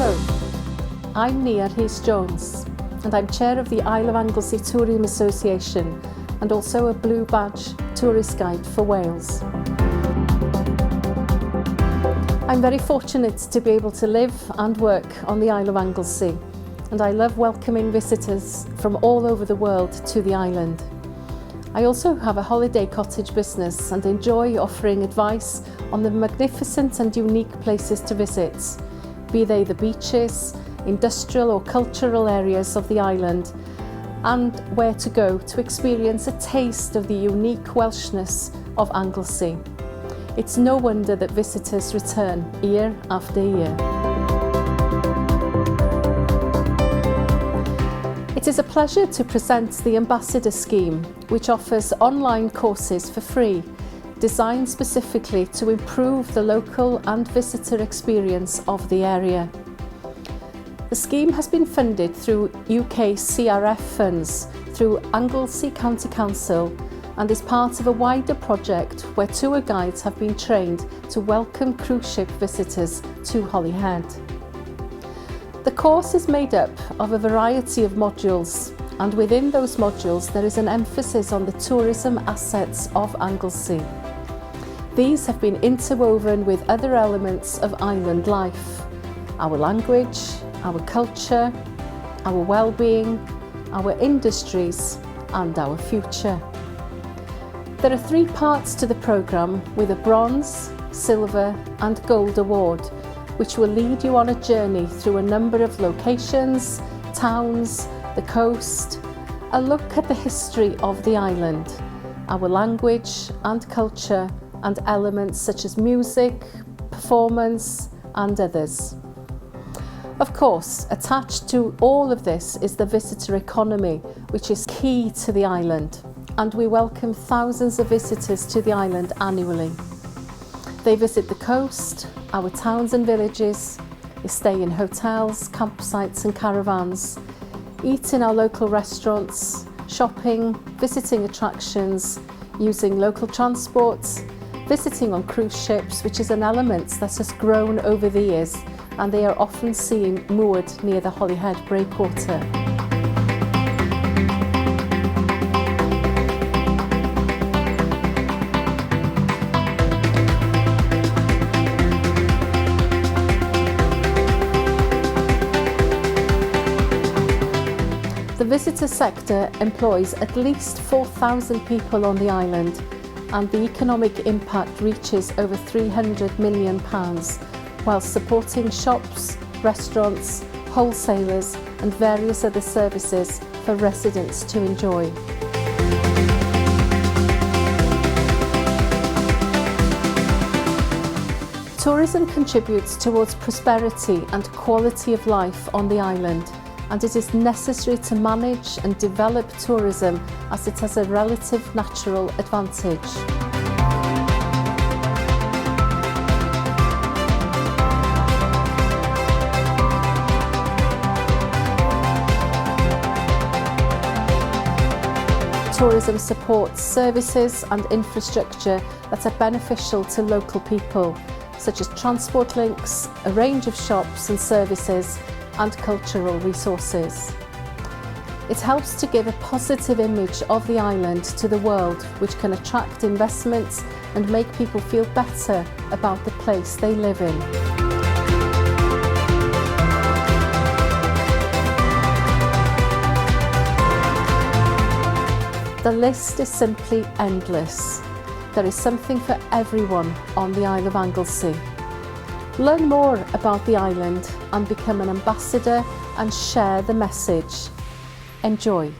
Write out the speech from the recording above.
Hello, I'm Ynys Jones and I'm chair of the Isle of Anglesey Tourism Association and also a Blue Badge tourist guide for Wales. I'm very fortunate to be able to live and work on the Isle of Anglesey, and I love welcoming visitors from all over the world to the island. I also have a holiday cottage business and enjoy offering advice on the magnificent and unique places to visit, be they the beaches, industrial or cultural areas of the island, and where to go to experience a taste of the unique Welshness of Anglesey. It's no wonder that visitors return year after year. It is a pleasure to present the Ambassador Scheme, which offers online courses for free, designed specifically to improve the local and visitor experience of the area. The scheme has been funded through UK CRF funds through Anglesey County Council and is part of a wider project where tour guides have been trained to welcome cruise ship visitors to Holyhead. The course is made up of a variety of modules, and within those modules there is an emphasis on the tourism assets of Anglesey. These have been interwoven with other elements of island life: our language, our culture, our well-being, our industries and our future. There are 3 parts to the programme, with a bronze, silver and gold award, which will lead you on a journey through a number of locations, towns, the coast, a look at the history of the island, our language and culture, and elements such as music, performance and others. Of course, attached to all of this is the visitor economy, which is key to the island, and we welcome thousands of visitors to the island annually. They visit the coast, our towns and villages, they stay in hotels, campsites and caravans, eat in our local restaurants, shopping, visiting attractions, using local transport, visiting on cruise ships, which is an element that has grown over the years, and they are often seen moored near the Holyhead breakwater. The visitor sector employs at least 4,000 people on the island, and the economic impact reaches over £300 million, while supporting shops, restaurants, wholesalers and various other services for residents to enjoy. Tourism contributes towards prosperity and quality of life on the island, and it is necessary to manage and develop tourism as it has a relative natural advantage. Tourism supports services and infrastructure that are beneficial to local people, such as transport links, a range of shops and services, and cultural resources. It helps to give a positive image of the island to the world, which can attract investments and make people feel better about the place they live in. The list is simply endless. There is something for everyone on the Isle of Anglesey. Learn more about the island and become an ambassador and share the message. Enjoy.